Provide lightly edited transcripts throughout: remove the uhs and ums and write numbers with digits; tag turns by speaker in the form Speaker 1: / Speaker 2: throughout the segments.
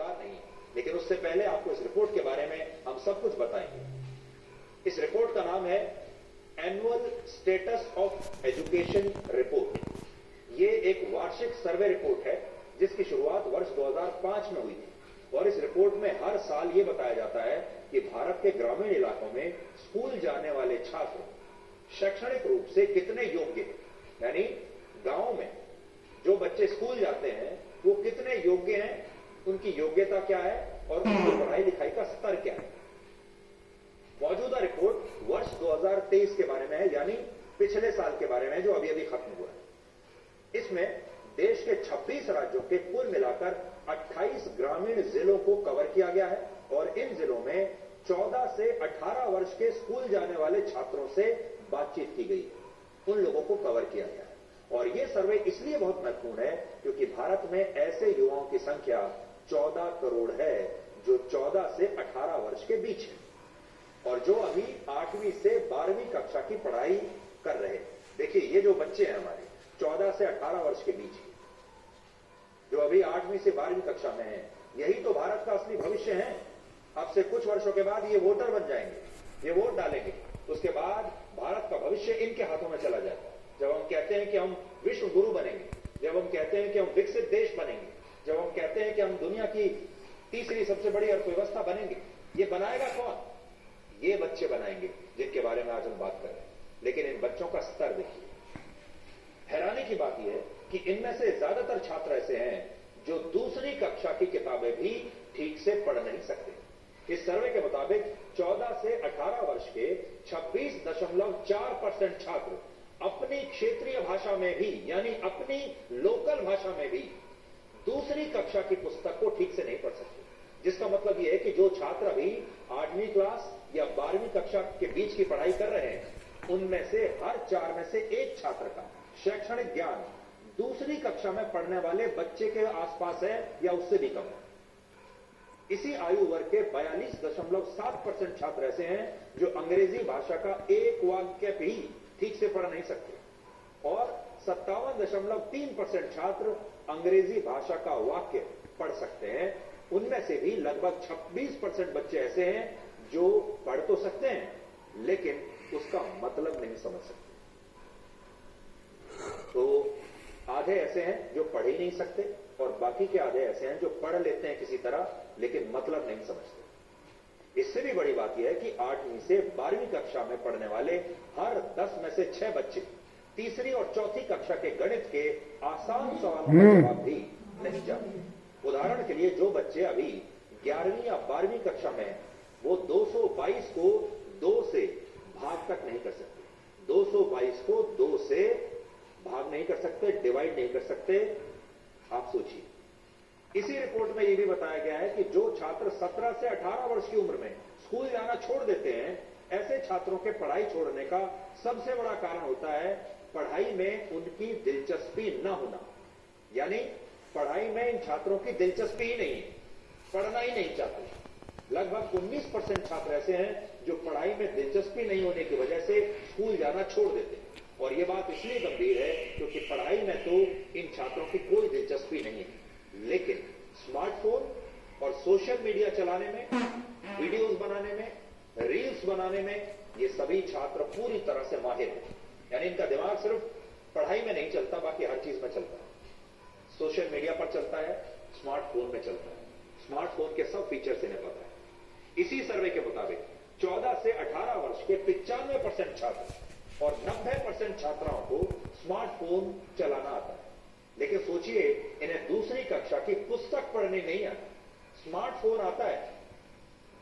Speaker 1: बात नहीं है, लेकिन उससे पहले आपको इस रिपोर्ट के बारे में हम सब कुछ बताएंगे। इस रिपोर्ट का नाम है annual status of education report. ये एक वार्षिक सर्वे रिपोर्ट है जिसकी शुरुआत वर्ष 2005 में हुई थी और इस रिपोर्ट में हर साल ये बताया जाता है कि भारत के ग्रामीण इलाकों में स्कूल जाने वाले छात्र शैक्षणिक रूप से कितने योग्य हैं, यानी गांव में जो बच्चे स्कूल जाते हैं वो कितने योग्य हैं, उनकी योग्यता क्या है और उनकी पढ़ाई लिखाई का स्तर क्या है। मौजूदा रिपोर्ट वर्ष 2023 के बारे में है, यानी पिछले साल के बारे में जो अभी अभी खत्म हुआ है। इसमें देश के 26 राज्यों के कुल मिलाकर 28 ग्रामीण जिलों को कवर किया गया है और इन जिलों में 14 से 18 वर्ष के स्कूल जाने वाले छात्रों से बातचीत की गई है, उन लोगों को कवर किया गया है। और यह सर्वे इसलिए बहुत महत्वपूर्ण है क्योंकि भारत में ऐसे युवाओं की संख्या 14 करोड़ है जो 14 से 18 वर्ष के बीच है और जो अभी 8वीं से 12वीं कक्षा की पढ़ाई कर रहे हैं। देखिए, ये जो बच्चे हैं हमारे 14 से 18 वर्ष के बीच के, जो अभी 8वीं से 12वीं कक्षा में हैं, यही तो भारत का असली भविष्य है। अब से कुछ वर्षों के बाद ये वोटर बन जाएंगे, ये वोट डालेंगे, उसके बाद भारत का भविष्य इनके हाथों में चला जाता है। जब हम कहते हैं कि हम विश्व गुरु बनेंगे, जब हम कहते हैं कि हम विकसित देश बनेंगे, जब हम कहते हैं कि हम दुनिया की तीसरी सबसे बड़ी अर्थव्यवस्था बनेंगे, ये बनाएगा कौन? ये बच्चे बनाएंगे जिनके बारे में आज हम बात कर रहे हैं। लेकिन इन बच्चों का स्तर देखिए, हैरानी की बात यह है कि इनमें से ज्यादातर छात्र ऐसे हैं जो दूसरी कक्षा की किताबें भी ठीक से पढ़ नहीं सकते। इस सर्वे के मुताबिक 14 से 18 वर्ष के 26.4% छात्र अपनी क्षेत्रीय भाषा में भी, यानी अपनी लोकल भाषा में भी दूसरी कक्षा की पुस्तक को ठीक से नहीं पढ़ सकते। जिसका मतलब यह है कि जो छात्र अभी 8वीं क्लास या 12वीं कक्षा के बीच की पढ़ाई कर रहे हैं, उनमें से हर 4 में से एक छात्र का शैक्षणिक ज्ञान दूसरी कक्षा में पढ़ने वाले बच्चे के आसपास है या उससे भी कम है। इसी आयु वर्ग के 42.7% छात्र ऐसे हैं जो अंग्रेजी भाषा का एक वाक्य भी ठीक से पढ़ नहीं सकते और 57.3% छात्र अंग्रेजी भाषा का वाक्य पढ़ सकते हैं। उनमें से भी लगभग 26% बच्चे ऐसे हैं जो पढ़ तो सकते हैं लेकिन उसका मतलब नहीं समझ सकते। तो आधे ऐसे हैं जो पढ़ ही नहीं सकते और बाकी के आधे ऐसे हैं जो पढ़ लेते हैं किसी तरह लेकिन मतलब नहीं समझते। इससे भी बड़ी बात यह है कि 8वीं से 12वीं कक्षा में पढ़ने वाले हर 10 में से 6 बच्चे तीसरी और चौथी कक्षा के गणित के आसान सवालों का जवाब भी नहीं जानते। उदाहरण के लिए, जो बच्चे अभी 11वीं या 12वीं कक्षा में हैं, वो 222 को 2 से भाग तक नहीं कर सकते। 222 को 2 से भाग नहीं कर सकते, डिवाइड नहीं कर सकते। आप सोचिए। इसी रिपोर्ट में यह भी बताया गया है कि जो छात्र 17 से 18 वर्ष की उम्र में स्कूल जाना छोड़ देते हैं, ऐसे छात्रों के पढ़ाई छोड़ने का सबसे बड़ा कारण होता है पढ़ाई में उनकी दिलचस्पी न होना। यानी पढ़ाई में इन छात्रों की दिलचस्पी ही नहीं है, पढ़ना ही नहीं चाहते। लगभग 19% छात्र ऐसे हैं जो पढ़ाई में दिलचस्पी नहीं होने की वजह से स्कूल जाना छोड़ देते हैं। और यह बात इसलिए गंभीर है क्योंकि पढ़ाई में तो इन छात्रों की कोई दिलचस्पी नहीं है, लेकिन स्मार्टफोन और सोशल मीडिया चलाने में, वीडियोस बनाने में, रील्स बनाने में ये सभी छात्र पूरी तरह से माहिर हैं। यानी इनका दिमाग सिर्फ पढ़ाई में नहीं चलता, बाकी हर चीज में चलता है। सोशल मीडिया पर चलता है, स्मार्टफोन में चलता है, स्मार्टफोन के सब फीचर्स इन्हें पता है। इसी सर्वे के मुताबिक 14 से 18 वर्ष के 95% छात्र और 90% छात्राओं को स्मार्टफोन चलाना आता है। लेकिन सोचिए, इन्हें दूसरी कक्षा की पुस्तक पढ़नी नहीं आती। स्मार्टफोन आता है,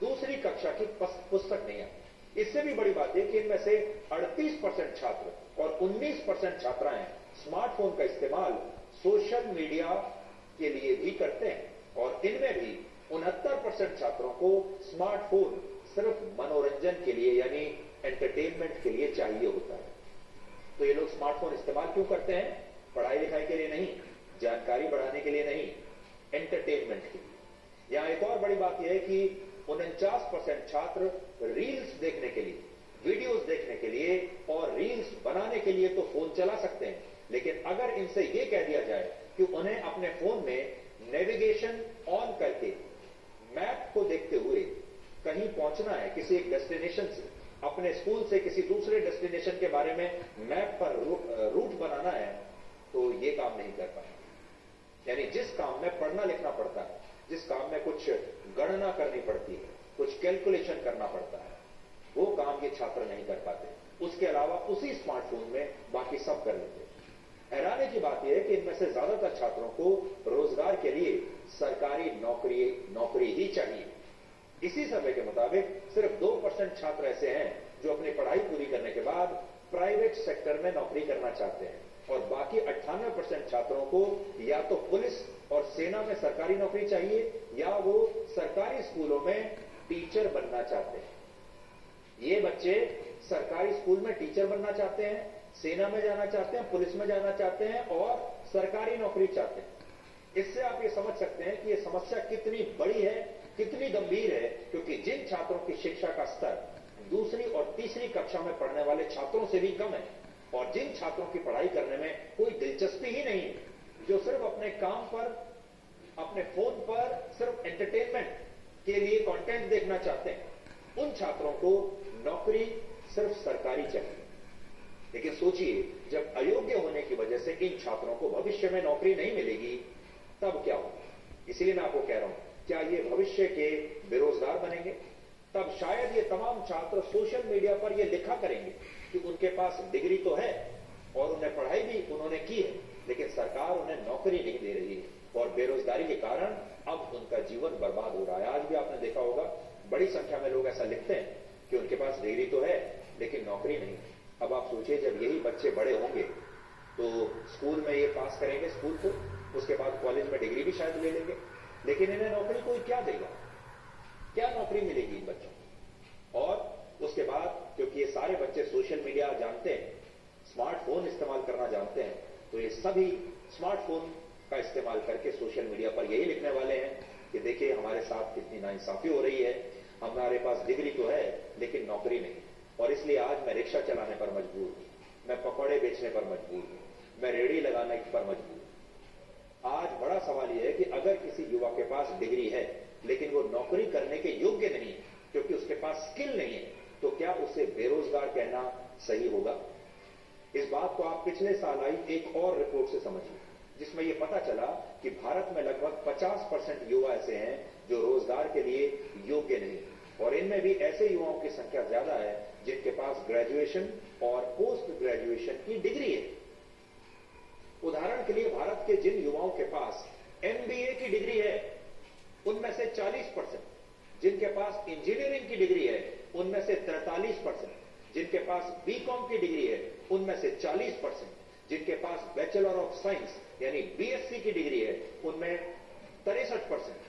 Speaker 1: दूसरी कक्षा की पुस्तक नहीं आती। इससे भी बड़ी बात है कि इनमें से 38% छात्र और 19% छात्राएं स्मार्टफोन का इस्तेमाल सोशल मीडिया के लिए भी करते हैं और इनमें भी 69% छात्रों को स्मार्टफोन सिर्फ मनोरंजन के लिए, यानी एंटरटेनमेंट के लिए चाहिए होता है। तो ये लोग स्मार्टफोन इस्तेमाल क्यों करते हैं? पढ़ाई लिखाई के लिए नहीं, जानकारी बढ़ाने के लिए नहीं, एंटरटेनमेंट के लिए। यहां एक और बड़ी बात यह है कि 49% छात्र रील्स देखने के लिए, वीडियोस देखने के लिए और रील्स बनाने के लिए तो फोन चला सकते हैं, लेकिन अगर इनसे यह कह दिया जाए कि उन्हें अपने फोन में नेविगेशन ऑन करके को देखते हुए कहीं पहुंचना है किसी एक डेस्टिनेशन से, अपने स्कूल से किसी दूसरे डेस्टिनेशन के बारे में मैप पर रूट बनाना है, तो ये काम नहीं कर पाए। यानी जिस काम में पढ़ना लिखना पड़ता है, जिस काम में कुछ गणना करनी पड़ती है, कुछ कैलकुलेशन करना पड़ता है, वो काम ये छात्र नहीं कर पाते। उसके अलावा उसी स्मार्टफोन में बाकी सब कर लेते। हैरानी की बात यह है कि इनमें से ज्यादातर छात्रों को रोजगार के लिए सरकारी नौकरी ही चाहिए। इसी सर्वे के मुताबिक सिर्फ 2% छात्र ऐसे हैं जो अपनी पढ़ाई पूरी करने के बाद प्राइवेट सेक्टर में नौकरी करना चाहते हैं, और बाकी 98% छात्रों को या तो पुलिस और सेना में सरकारी नौकरी चाहिए, या वो सरकारी स्कूलों में टीचर बनना चाहते हैं। ये बच्चे सरकारी स्कूल में टीचर बनना चाहते हैं, सेना में जाना चाहते हैं, पुलिस में जाना चाहते हैं और सरकारी नौकरी चाहते हैं। इससे आप ये समझ सकते हैं कि ये समस्या कितनी बड़ी है, कितनी गंभीर है, क्योंकि जिन छात्रों की शिक्षा का स्तर दूसरी और तीसरी कक्षा में पढ़ने वाले छात्रों से भी कम है, और जिन छात्रों की पढ़ाई करने में कोई दिलचस्पी ही नहीं है, जो सिर्फ अपने काम पर, अपने फोन पर सिर्फ एंटरटेनमेंट के लिए कंटेंट देखना चाहते हैं, उन छात्रों को नौकरी सिर्फ सरकारी चाहिए। लेकिन सोचिए, जब अयोग्य होने की वजह से इन छात्रों को भविष्य में नौकरी नहीं मिलेगी, तब क्या होगा? इसलिए मैं आपको कह रहा हूं, क्या ये भविष्य के बेरोजगार बनेंगे? तब शायद ये तमाम छात्र सोशल मीडिया पर ये लिखा करेंगे कि उनके पास डिग्री तो है और उन्हें पढ़ाई भी उन्होंने की है, लेकिन सरकार उन्हें नौकरी नहीं दे रही है, और बेरोजगारी के कारण अब उनका जीवन बर्बाद हो रहा है। आज भी आपने देखा होगा, बड़ी संख्या में लोग ऐसा लिखते हैं कि उनके पास डिग्री तो है लेकिन नौकरी नहीं है। अब आप सोचिए, जब यही बच्चे बड़े होंगे तो स्कूल में ये पास करेंगे स्कूल को, उसके बाद कॉलेज में डिग्री भी शायद ले लेंगे, लेकिन इन्हें नौकरी कोई क्या देगा? क्या नौकरी मिलेगी इन बच्चों को? और उसके बाद क्योंकि ये सारे बच्चे सोशल मीडिया जानते हैं, स्मार्टफोन इस्तेमाल करना जानते हैं, तो ये सभी स्मार्टफोन का इस्तेमाल करके सोशल मीडिया पर यही लिखने वाले हैं कि देखिए हमारे साथ कितनी नाइंसाफी हो रही है, हमारे पास डिग्री तो है लेकिन नौकरी नहीं, और इसलिए आज मैं रिक्शा चलाने पर मजबूर हूं, मैं पकौड़े बेचने पर मजबूर हूं, मैं रेहड़ी लगाने पर मजबूर हूं। आज बड़ा सवाल यह है कि अगर किसी युवा के पास डिग्री है लेकिन वो नौकरी करने के योग्य नहीं है क्योंकि उसके पास स्किल नहीं है, तो क्या उसे बेरोजगार कहना सही होगा? इस बात को आप पिछले साल आई एक और रिपोर्ट से समझिए, जिसमें यह पता चला कि भारत में लगभग 50% युवा ऐसे हैं जो रोजगार के लिए योग्य नहीं, और इनमें भी ऐसे युवाओं की संख्या ज्यादा है जिनके पास ग्रेजुएशन और पोस्ट ग्रेजुएशन की डिग्री है। उदाहरण के लिए, भारत के जिन युवाओं के पास एमबीए की डिग्री है उनमें से 40%, जिनके पास इंजीनियरिंग की डिग्री है उनमें से 43%, जिनके पास बीकॉम की डिग्री है उनमें से 40%, जिनके पास बैचलर ऑफ साइंस यानी बीएससी की डिग्री है उनमें 63%,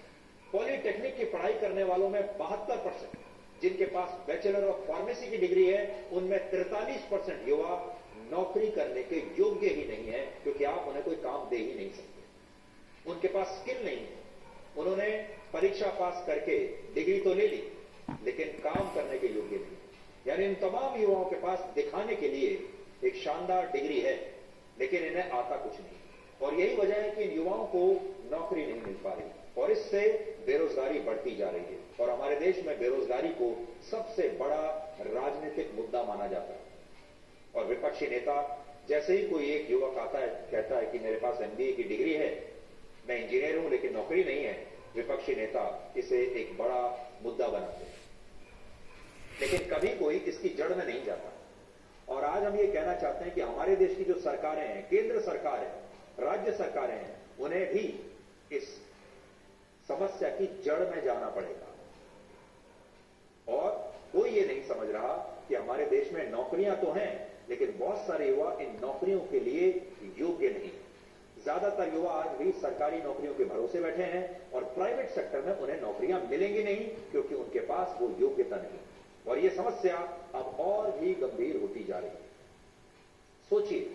Speaker 1: पॉलिटेक्निक की पढ़ाई करने वालों में 72%, जिनके पास बैचलर ऑफ फार्मेसी की डिग्री है उनमें 43% युवा नौकरी करने के योग्य ही नहीं है, क्योंकि आप उन्हें कोई काम दे ही नहीं सकते। उनके पास स्किल नहीं है, उन्होंने परीक्षा पास करके डिग्री तो ले ली लेकिन काम करने के योग्य नहीं। यानी इन तमाम युवाओं के पास दिखाने के लिए एक शानदार डिग्री है लेकिन इन्हें आता कुछ नहीं, और यही वजह है कि इन युवाओं को नौकरी नहीं मिल पा रही, और इससे बेरोजगारी बढ़ती जा रही है, और हमारे देश में बेरोजगारी को सबसे बड़ा राजनीतिक मुद्दा माना जाता है। और विपक्षी नेता, जैसे ही कोई एक युवक आता है कहता है कि मेरे पास एमबीए की डिग्री है, मैं इंजीनियर हूं लेकिन नौकरी नहीं है, विपक्षी नेता इसे एक बड़ा मुद्दा बनाते हैं, लेकिन कभी कोई इसकी जड़ में नहीं जाता। और आज हम ये कहना चाहते हैं कि हमारे देश की जो सरकारें हैं, केंद्र सरकार है, राज्य सरकारें हैं, उन्हें भी इस समस्या की जड़ में जाना पड़ेगा। और कोई ये नहीं समझ रहा कि हमारे देश में नौकरियां तो हैं लेकिन बहुत सारे युवा इन नौकरियों के लिए योग्य नहीं। ज्यादातर युवा आज भी सरकारी नौकरियों के भरोसे बैठे हैं और प्राइवेट सेक्टर में उन्हें नौकरियां मिलेंगी नहीं क्योंकि उनके पास वो योग्यता नहीं, और ये समस्या अब और भी गंभीर होती जा रही है। सोचिए,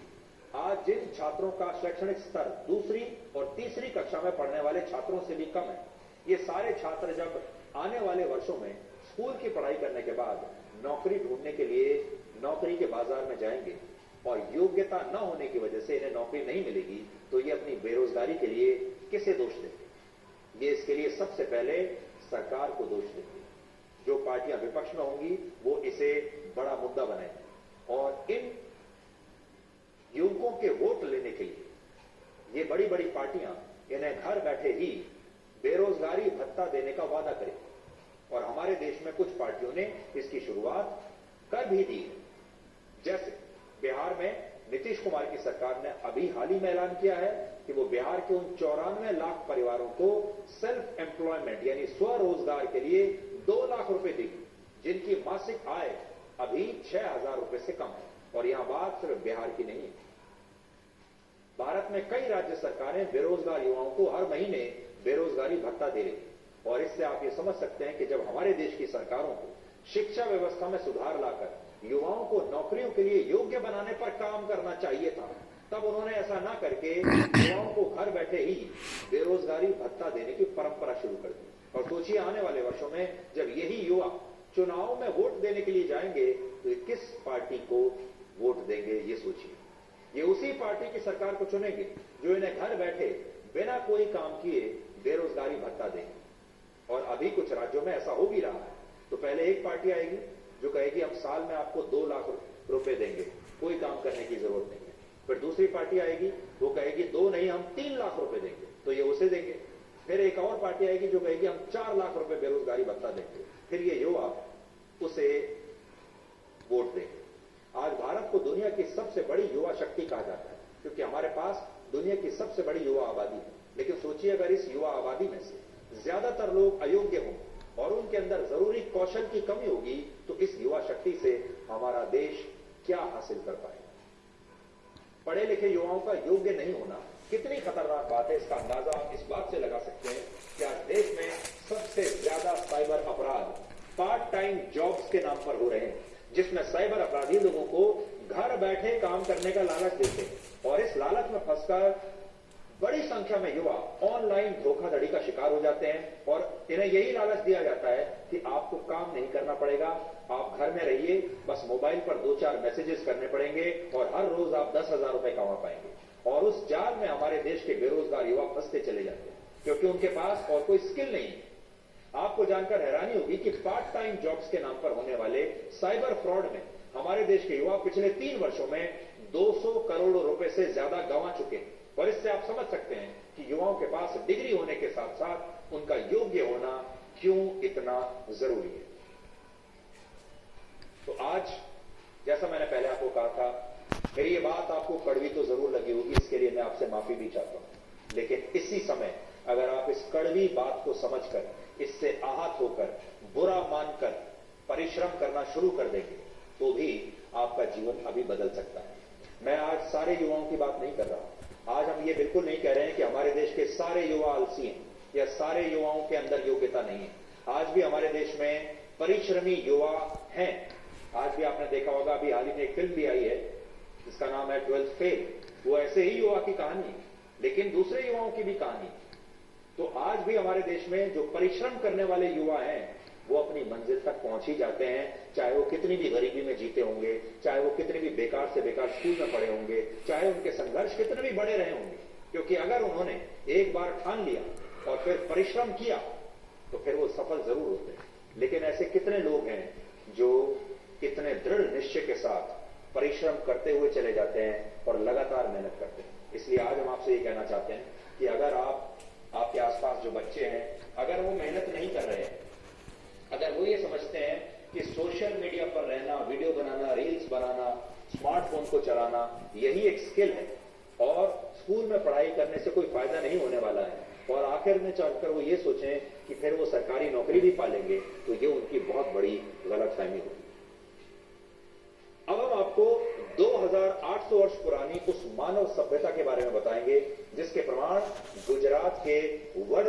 Speaker 1: आज जिन छात्रों का शैक्षणिक स्तर दूसरी और तीसरी कक्षा में पढ़ने वाले छात्रों से भी कम है, ये सारे छात्र जब आने वाले वर्षों में स्कूल की पढ़ाई करने के बाद नौकरी ढूंढने के लिए नौकरी के बाजार में जाएंगे और योग्यता न होने की वजह से इन्हें नौकरी नहीं मिलेगी, तो ये अपनी बेरोजगारी के लिए किसे दोष देंगे? ये इसके लिए सबसे पहले सरकार को दोष देंगे। जो पार्टियां विपक्ष में होंगी वो इसे बड़ा मुद्दा बनाएंगी और इन युवकों के वोट लेने के लिए ये बड़ी बड़ी पार्टियां इन्हें घर बैठे ही बेरोजगारी भत्ता देने का वादा करेंगी और हमारे देश में कुछ पार्टियों ने इसकी शुरुआत कर भी दी है। जैसे बिहार में नीतीश कुमार की सरकार ने अभी हाल ही में ऐलान किया है कि वो बिहार के उन 94 लाख परिवारों को सेल्फ एम्प्लॉयमेंट यानी स्वरोजगार के लिए 2 लाख रुपए देगी, जिनकी मासिक आय अभी 6,000 रुपए से कम है। और यहां बात सिर्फ बिहार की नहीं है, भारत में कई राज्य सरकारें बेरोजगार युवाओं को हर महीने बेरोजगारी भत्ता दे रही है। और इससे आप ये समझ सकते हैं कि जब हमारे देश की सरकारों को शिक्षा व्यवस्था में सुधार लाकर युवाओं को नौकरियों के लिए योग्य बनाने पर काम करना चाहिए था, तब उन्होंने ऐसा ना करके युवाओं को घर बैठे ही बेरोजगारी भत्ता देने की परंपरा शुरू कर दी। और सोचिए आने वाले वर्षों में जब यही युवा चुनाव में वोट देने के लिए जाएंगे तो किस पार्टी को वोट देंगे, ये सोचिए। ये उसी पार्टी की सरकार को चुनेंगे जो इन्हें घर बैठे बिना कोई काम किए बेरोजगारी भत्ता देंगे। और अभी कुछ राज्यों में ऐसा हो भी रहा है। तो पहले एक पार्टी आएगी जो कहेगी हम साल में आपको 2 लाख रुपए देंगे, कोई काम करने की जरूरत नहीं है। फिर दूसरी पार्टी आएगी वो कहेगी 2 नहीं हम 3 लाख रुपए देंगे, तो ये उसे देंगे। फिर एक और पार्टी आएगी जो कहेगी हम 4 लाख रुपए बेरोजगारी भत्ता देंगे, फिर ये युवा उसे वोट देंगे। आज भारत को दुनिया की सबसे बड़ी युवा शक्ति कहा जाता है क्योंकि हमारे पास दुनिया की सबसे बड़ी युवा आबादी है। लेकिन सोचिए अगर इस युवा आबादी में से ज्यादातर लोग अयोग्य हों और उनके अंदर जरूरी कौशल की कमी होगी तो इस युवा शक्ति से हमारा देश क्या हासिल कर पाएगा। पढ़े लिखे युवाओं का योग्य नहीं होना कितनी खतरनाक बात है, इसका अंदाजा आप इस बात से लगा सकते हैं कि आज देश में सबसे ज्यादा साइबर अपराध पार्ट टाइम जॉब्स के नाम पर हो रहे हैं, जिसमें साइबर अपराधी लोगों को घर बैठे काम करने का लालच देते हैं और इस लालच में फंसकर बड़ी संख्या में युवा ऑनलाइन धोखाधड़ी का शिकार हो जाते हैं। और इन्हें यही लालच दिया जाता है कि आपको काम नहीं करना पड़ेगा, आप घर में रहिए, बस मोबाइल पर 2-4 मैसेजेस करने पड़ेंगे और हर रोज आप 10,000 रुपए कमा पाएंगे। और उस जाल में हमारे देश के बेरोजगार युवा फंसते चले जाते हैं क्योंकि उनके पास और कोई स्किल नहीं है। आपको जानकर हैरानी होगी कि पार्ट टाइम जॉब्स के नाम पर होने वाले साइबर फ्रॉड में हमारे देश के युवा पिछले 3 वर्षों में 200 करोड़ रुपए से ज्यादा गंवा चुके हैं। और इससे आप समझ सकते हैं कि युवाओं के पास डिग्री होने के साथ साथ उनका योग्य होना क्यों इतना जरूरी है। तो आज जैसा मैंने पहले आपको कहा था, मेरी ये बात आपको कड़वी तो जरूर लगी होगी, इसके लिए मैं आपसे माफी भी चाहता हूं। लेकिन इसी समय अगर आप इस कड़वी बात को समझकर, इससे आहत होकर, बुरा मानकर परिश्रम करना शुरू कर देंगे तो भी आपका जीवन अभी बदल सकता है। मैं आज सारे युवाओं की बात नहीं कर रहा हूं। आज हम ये बिल्कुल नहीं कह रहे हैं कि हमारे देश के सारे युवा आलसी हैं या सारे युवाओं के अंदर योग्यता नहीं है। आज भी हमारे देश में परिश्रमी युवा हैं। आज भी आपने देखा होगा, अभी हाल ही में एक फिल्म भी आई है जिसका नाम है 12th फेल। वो ऐसे ही युवा की कहानी, लेकिन दूसरे युवाओं की भी कहानी। तो आज भी हमारे देश में जो परिश्रम करने वाले युवा हैं वो अपनी मंजिल तक पहुंच ही जाते हैं, चाहे वो कितनी भी गरीबी में जीते होंगे, चाहे वो कितने भी बेकार से बेकार स्कूल में पढ़े होंगे, चाहे उनके संघर्ष कितने भी बड़े रहे होंगे। क्योंकि अगर उन्होंने एक बार ठान लिया और फिर परिश्रम किया तो फिर वो सफल जरूर होते हैं। लेकिन ऐसे कितने लोग हैं जो इतने दृढ़ निश्चय के साथ परिश्रम करते हुए चले जाते हैं और लगातार मेहनत करते हैं। इसलिए आज हम आपसे ये कहना चाहते हैं कि अगर आपके आसपास जो बच्चे हैं, अगर वो मेहनत नहीं कर रहे हैं, अगर वो ये समझते हैं कि सोशल मीडिया पर रहना, वीडियो बनाना, रील्स बनाना, स्मार्टफोन को चलाना यही एक स्किल है और स्कूल में पढ़ाई करने से कोई फायदा नहीं होने वाला है और आखिर में चलकर वो ये सोचें कि फिर वो सरकारी नौकरी भी पालेंगे, तो ये उनकी बहुत बड़ी गलतफहमी होगी। अब हम आपको 2800 वर्ष पुरानी उस मानव सभ्यता के बारे में बताएंगे जिसके प्रमाण गुजरात के वड